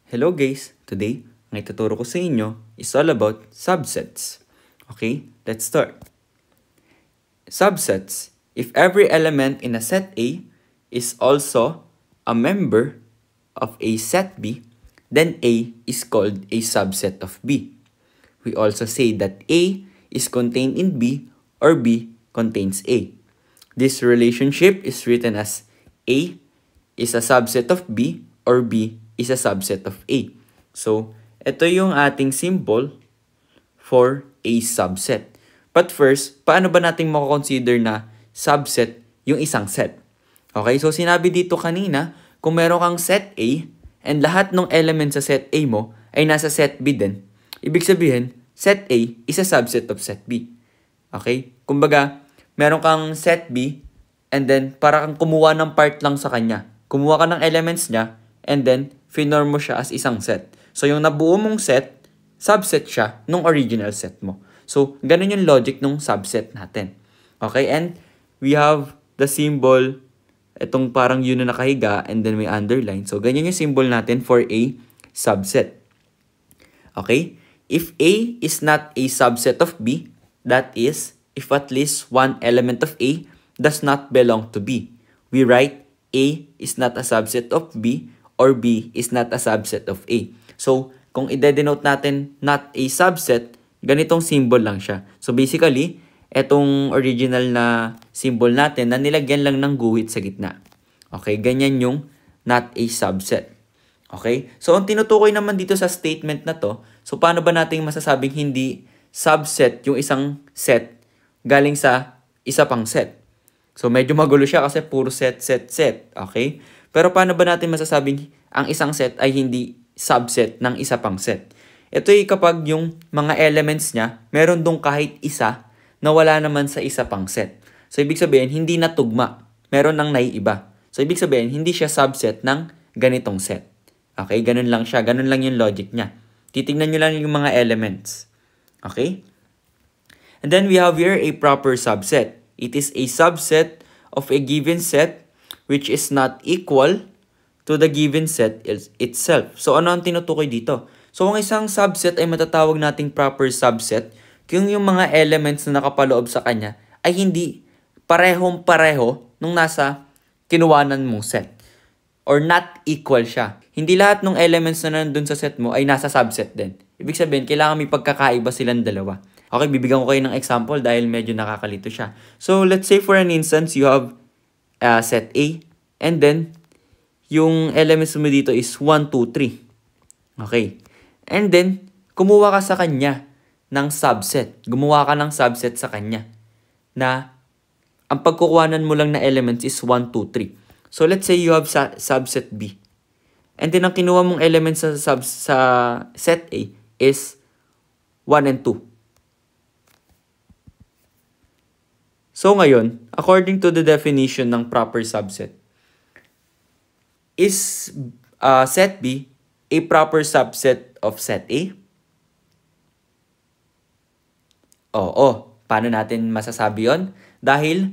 Hello guys! Today, ang ituturo ko sa inyo is all about subsets. Okay, let's start. Subsets. If every element in a set A is also a member of a set B, then A is called a subset of B. We also say that A is contained in B or B contains A. This relationship is written as A is a subset of B or B is a subset of A. So, ito yung ating symbol for a subset. But first, paano ba natin mako-consider na subset yung isang set? Okay, so sinabi dito kanina, kung meron kang set A and lahat ng elements sa set A mo ay nasa set B din, ibig sabihin, set A is a subset of set B. Okay? Kumbaga, meron kang set B and then para kang kumuha ng part lang sa kanya. Kumuha ka ng elements niya and then finorm mo siya as isang set. So, yung nabuo mong set, subset siya nung original set mo. So, ganun yung logic nung subset natin. Okay? And we have the symbol, itong parang yun na nakahiga and then may underline. So, ganyan yung symbol natin for a subset. Okay? If A is not a subset of B, that is, if at least one element of A does not belong to B, we write A is not a subset of B or B is not a subset of A. So, kung i-denote natin not a subset, ganitong symbol lang siya. So, basically, etong original na symbol natin na nilagyan lang ng guhit sa gitna. Okay, ganyan yung not a subset. Okay? So, ang tinutukoy naman dito sa statement na to, so paano ba natin masasabing hindi subset yung isang set galing sa isa pang set? So, medyo magulo siya kasi puro set, set, set. Okay? Pero paano ba natin masasabing ang isang set ay hindi subset ng isa pang set? Ito ay kapag yung mga elements niya, meron dong kahit isa na wala naman sa isa pang set. So, ibig sabihin, hindi na tugma. Meron nang naiiba. So, ibig sabihin, hindi siya subset ng ganitong set. Okay? Ganun lang siya. Ganun lang yung logic niya. Titignan nyo lang yung mga elements. Okay? And then we have here a proper subset. It is a subset of a given set which is not equal to the given set itself. So, ano ang tinutukoy dito? So, ang isang subset ay matatawag nating proper subset kung yung mga elements na nakapaloob sa kanya ay hindi parehong-pareho nung nasa kinuwanan mong set. Or not equal siya. Hindi lahat ng elements na nandun sa set mo ay nasa subset din. Ibig sabihin, kailangan may pagkakaiba silang dalawa. Okay, bibigyan ko kayo ng example dahil medyo nakakalito siya. So, let's say for an instance, you have set A and then yung elements mo dito is 1, 2, 3. Okay. And then, kumuha ka sa kanya ng subset. Gumawa ka ng subset sa kanya na ang pagkukuhanan mo lang na elements is 1, 2, 3. So, let's say you have subset B. And then, ang kinuha mong elements sa set A is 1 and 2. So, ngayon, according to the definition ng proper subset, is set B a proper subset of set A? Oo. Paano natin masasabi yon? Dahil,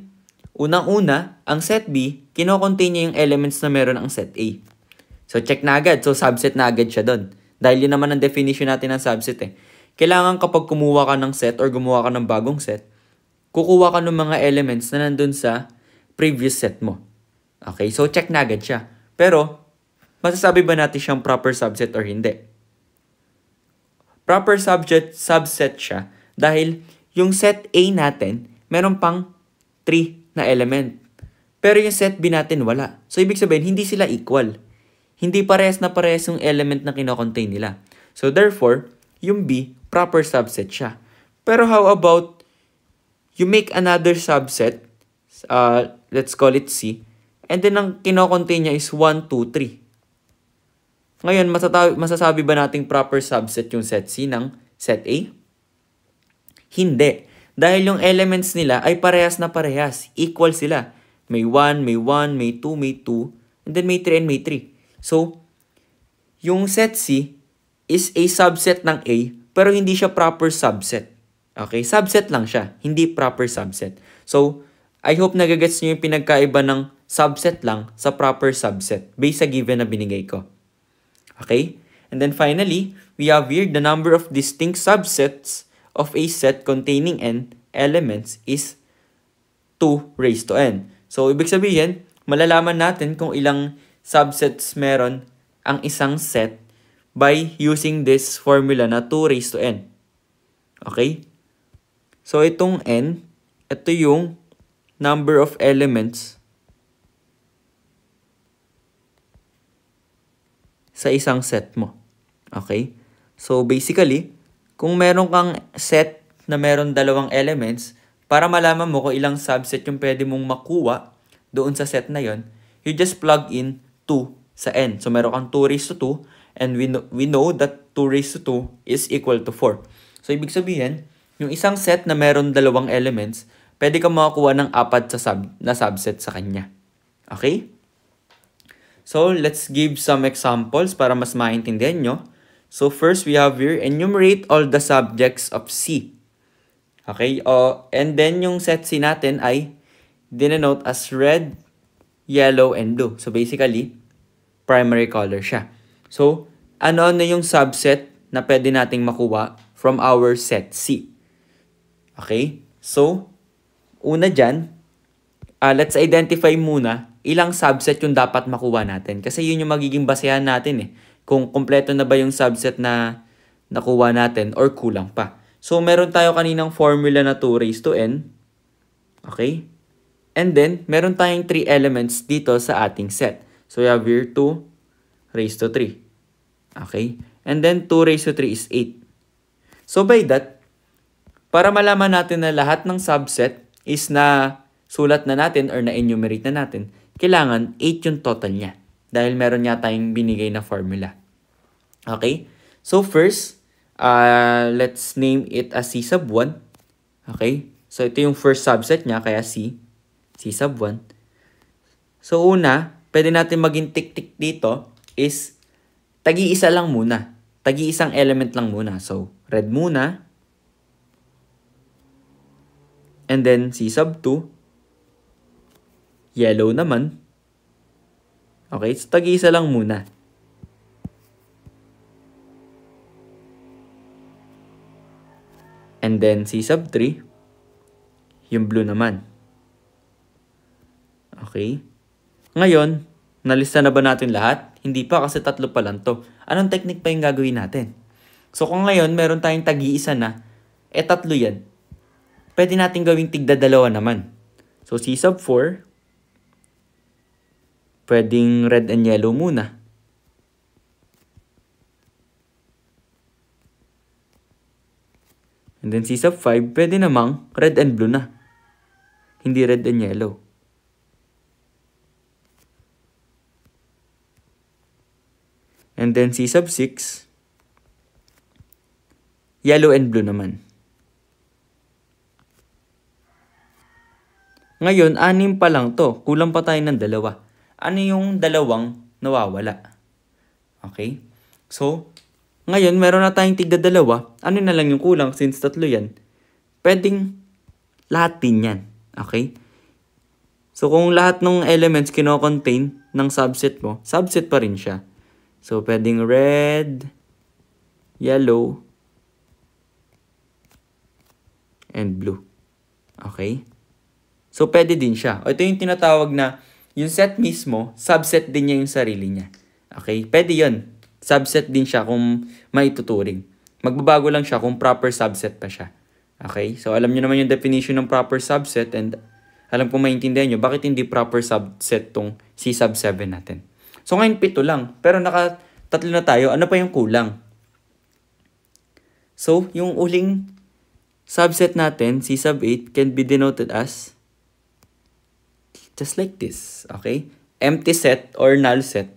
unang-una, ang set B, kinocontain niya yung elements na meron ang set A. So, check na agad. So, subset na agad siya doon. Dahil yun naman ang definition natin ng subset eh. Kailangan kapag kumuha ka ng set or gumawa ka ng bagong set, kukuha ka ng mga elements na nandun sa previous set mo. Okay, so check na agad siya. Pero, masasabi ba natin siyang proper subset or hindi? Proper subset siya dahil yung set A natin, meron pang 3 na element. Pero yung set B natin wala. So, ibig sabihin, hindi sila equal. Hindi parehas na parehas yung element na kinocontain nila. So, therefore, yung B, proper subset siya. Pero how about you make another subset, let's call it C, and then ang kinocontain niya is 1, 2, 3. Ngayon, masasabi ba nating proper subset yung set C ng set A? Hindi. Dahil yung elements nila ay parehas na parehas. Equal sila. May 1, may 1, may 2, may 2, and then may 3 and may 3. So, yung set C is a subset ng A, pero hindi siya proper subset. Okay, subset lang siya, hindi proper subset. So, I hope nagagets niyo yung pinagkaiba ng subset lang sa proper subset based sa given na binigay ko. Okay? And then finally, we have here the number of distinct subsets of a set containing n elements is 2 raised to n. So, ibig sabihin, malalaman natin kung ilang subsets meron ang isang set by using this formula na 2 raised to n. Okay? So, itong n, ito yung number of elements sa isang set mo. Okay? So, basically, kung meron kang set na meron dalawang elements, para malaman mo kung ilang subset yung pwede mong makuha doon sa set na yon, you just plug in 2 sa n. So, meron kang 2 raised to 2, and we know that 2 raised to 2 is equal to 4. So, ibig sabihin, yung isang set na meron dalawang elements, pwede kang makakuha ng 4 na subset sa kanya. Okay? So, let's give some examples para mas maintindihan nyo. So, first we have here, enumerate all the subjects of C. Okay? And then, yung set C natin ay denote as red, yellow, and blue. So, basically, primary color siya. So, ano-ano yung subset na pwede nating makuha from our set C? Okay? So, una dyan, let's identify muna ilang subset yung dapat makuha natin. Kasi yun yung magiging basehan natin eh. Kung kompleto na ba yung subset na nakuha natin or kulang pa. So, meron tayo kaninang formula na 2 raised to n. Okay? And then, meron tayong 3 elements dito sa ating set. So, we have here 2 raised to 3. Okay? And then, 2 raised to 3 is 8. So, by that, para malaman natin na lahat ng subset is na sulat na natin or na-enumerate na natin, kailangan 8 yung total niya. Dahil meron niya tayong binigay na formula. Okay? So, first, let's name it as C sub 1. Okay? So, ito yung first subset niya, kaya C sub 1. So, una, pwede natin maging tik-tik dito is tagi-isa lang muna. Tagi-isang element lang muna. So, red muna. And then, C sub 2. Yellow naman. Okay, so tagi-isa lang muna. And then, C sub 3. Yung blue naman. Okay. Ngayon, nalista na ba natin lahat? Hindi pa kasi 3 pa lang to. Anong technique pa yung gagawin natin? So, kung ngayon, meron tayong tagi-isa na, 3 yan. Pwede natin gawing tigda-2 naman. So, C sub 4. Pwedeng red and yellow muna. And then C sub 5, pwede namang red and blue na. Hindi red and yellow. And then C sub 6, yellow and blue naman. Ngayon, 6 pa lang to. Kulang pa tayo ng 2. Ano yung 2 nawawala? Okay? So, ngayon, meron na tayong tigda-2. Ano na lang yung kulang since 3 yan? Pwedeng lahat din yan. Okay? So, kung lahat ng elements kino-contain ng subset mo, subset pa rin siya. So, pwedeng red, yellow, and blue. Okay? So, pwede din siya. Ito yung tinatawag na yung set mismo, subset din niya yung sarili niya. Okay? Pwede yun. Subset din siya kung maituturing. Magbabago lang siya kung proper subset pa siya. Okay? So, alam niyo naman yung definition ng proper subset and alam kong maintindihan nyo bakit hindi proper subset tong C sub 7 natin. So, ngayon 7 lang. Pero naka-3 na tayo. Ano pa yung kulang? So, yung uling subset natin, C sub 8, can be denoted as just like this, okay? Empty set or null set.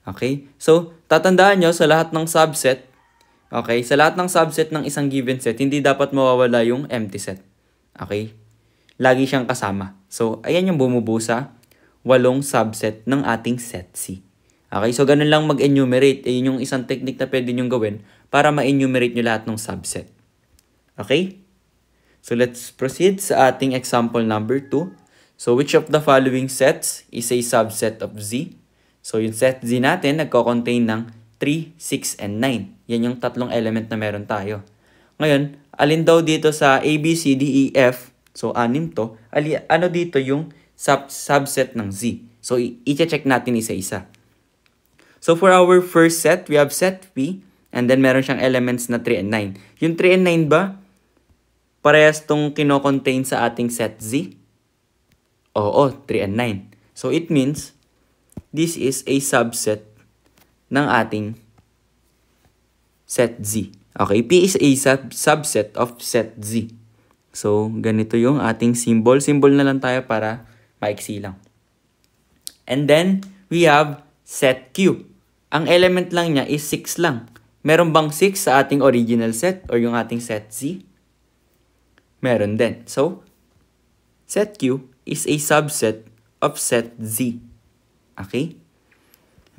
Okay? So, tatandaan nyo sa lahat ng subset, okay? Sa lahat ng subset ng isang given set, hindi dapat mawawala yung empty set. Okay? Lagi siyang kasama. So, ayan yung bumubuo sa 8 subset ng ating set C. Okay? So, ganun lang mag-enumerate. Yun yung isang technique na pwede nyo gawin para ma-enumerate nyo lahat ng subset. Okay? So, let's proceed sa ating example number 2. So, which of the following sets is a subset of Z? So, yung set Z natin nagko-contain ng 3, 6, and 9. Yan yung tatlong element na meron tayo. Ngayon, alin daw dito sa A, B, C, D, E, F, so 6 to, ano dito yung subset ng Z? So, i-check natin isa-isa. So, for our first set, we have set P, and then meron siyang elements na 3 and 9. Yung 3 and 9 ba, parehas tong kino-contain sa ating set Z? Oo, 3 and 9. So, it means, this is a subset ng ating set Z. Okay, P is a subset of set Z. So, ganito yung ating symbol. Symbol na lang tayo para maiksi lang. And then, we have set Q. Ang element lang niya is 6 lang. Meron bang 6 sa ating original set or yung ating set Z? Meron din. So, set Q is a subset of set Z. Okay?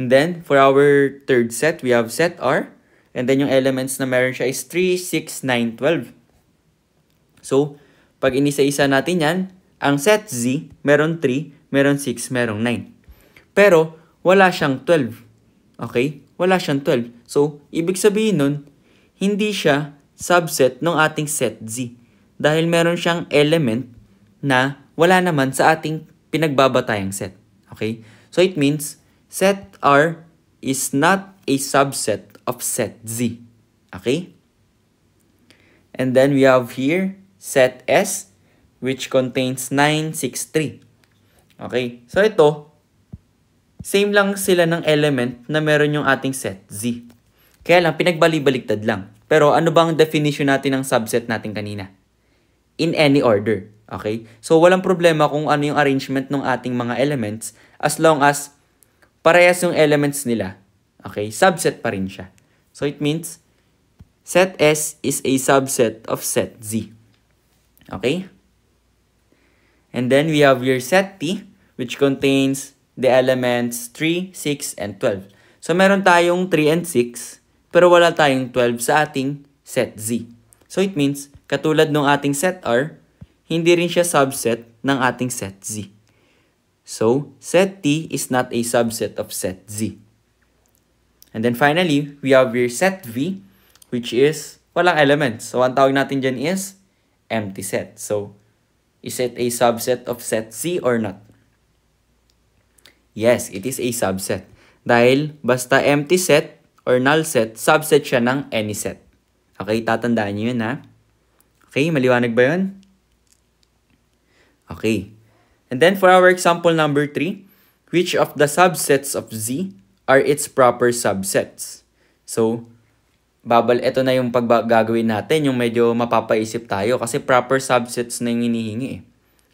And then, for our third set, we have set R. And then, yung elements na meron siya is 3, 6, 9, 12. So, pag inisa-isa natin yan, ang set Z, meron 3, meron 6, meron 9. Pero, wala siyang 12. Okay? Wala siyang 12. So, ibig sabihin nun, hindi siya subset ng ating set Z. Dahil meron siyang element na wala naman sa ating pinagbabatayang set. Okay? So, it means, set R is not a subset of set Z. Okay? And then we have here set S, which contains 9, 6, 3. Okay? So ito, same lang sila ng element na meron yung ating set Z. Kaya lang, pinagbali-baliktad lang. Pero ano bang definition natin ng subset natin kanina? In any order. Okay? So walang problema kung ano yung arrangement ng ating mga elements as long as parehas yung elements nila. Okay, subset pa rin siya. So, it means, set S is a subset of set Z. Okay? And then, we have your set T, which contains the elements 3, 6, and 12. So, meron tayong 3 and 6, pero wala tayong 12 sa ating set Z. So, it means, katulad ng ating set R, hindi rin siya subset ng ating set Z. So, set T is not a subset of set Z. And then finally, we have your set V, which is walang elements. So, ang tawag natin dyan is empty set. So, is it a subset of set Z or not? Yes, it is a subset. Dahil basta empty set or null set, subset siya ng any set. Okay, tatandaan nyo yun ha. Okay, maliwanag ba yun? Okay. And then for our example number 3, which of the subsets of Z are its proper subsets? So, ito na yung gagawin natin, yung medyo mapapaisip tayo kasi proper subsets na yung hinihingi eh.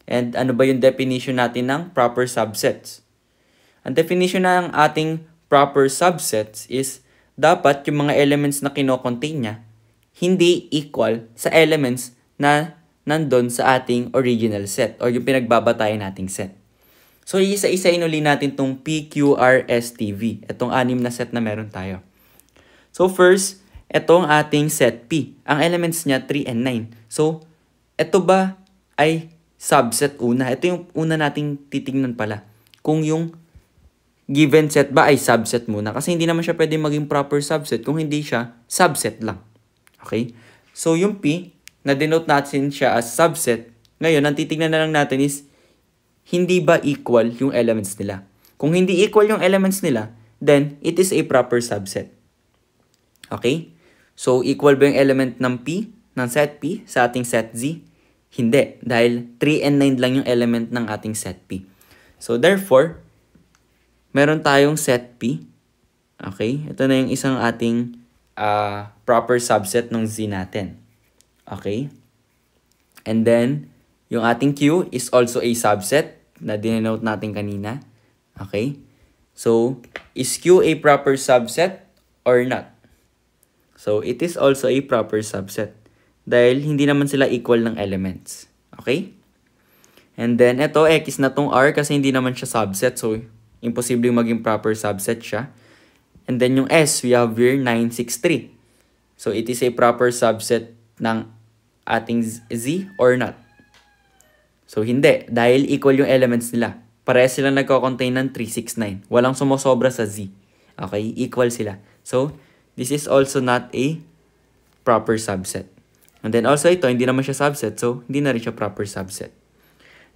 And ano ba yung definition natin ng proper subsets? Ang definition ng ating proper subsets is dapat yung mga elements na kino-contain niya hindi equal sa elements na nandun sa ating original set or yung pinagbabatayan nating set. So, isa-isain uli natin itong P, Q, R, S, T, V. Itong 6 na set na meron tayo. So, first, itong ating set P. Ang elements niya, 3 and 9. So, ito ba ay subset una? Ito yung una nating titignan pala. Kung yung given set ba ay subset muna. Kasi hindi naman siya pwede maging proper subset kung hindi siya subset lang. Okay? So, yung P, na-denote natin siya as subset. Ngayon, ang titignan na lang natin is hindi ba equal yung elements nila. Kung hindi equal yung elements nila, then it is a proper subset. Okay? So, equal ba yung element ng P, ng set P, sa ating set Z? Hindi. Dahil 3 and 9 lang yung element ng ating set P. So, therefore, meron tayong set P. Okay? Ito na yung isang ating proper subset ng Z natin. Okay? And then, yung ating Q is also a subset na dinenote natin kanina. Okay? So, is Q a proper subset or not? So, it is also a proper subset. Dahil hindi naman sila equal ng elements. Okay? And then, ito, X na tong R kasi hindi naman siya subset. So, imposible maging proper subset siya. And then, yung S, we have here 9, 6, 3. So, it is a proper subset ng ating Z or not? So, hindi. Dahil equal yung elements nila. Parehas silang nagko-contain ng 3, 6, 9. Walang sumosobra sa Z. Okay? Equal sila. So, this is also not a proper subset. And then also ito, hindi naman siya subset, so hindi na rin siya proper subset.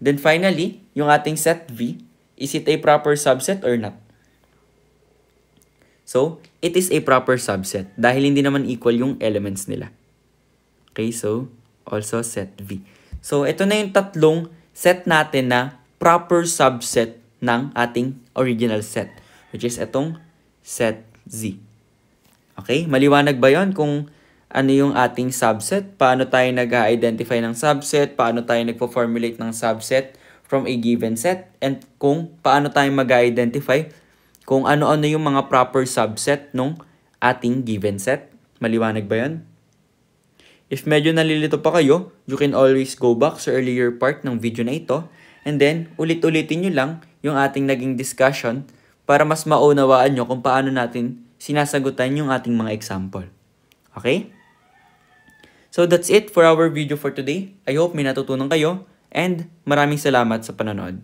Then finally, yung ating set V, is it a proper subset or not? So, it is a proper subset dahil hindi naman equal yung elements nila. Okay, so also set V. So, ito na yung tatlong set natin na proper subset ng ating original set, which is itong set Z. Okay, maliwanag ba yon kung ano yung ating subset? Paano tayo nag-identify ng subset? Paano tayo nagpo-formulate ng subset from a given set? And kung paano tayo mag-identify kung ano-ano yung mga proper subset ng ating given set? Maliwanag ba yon? If medyo nalilito pa kayo, you can always go back sa earlier part ng video na ito and then ulit-ulitin nyo lang yung ating naging discussion para mas maunawaan nyo kung paano natin sinasagutan yung ating mga example. Okay? So that's it for our video for today. I hope may natutunan kayo and maraming salamat sa panonood.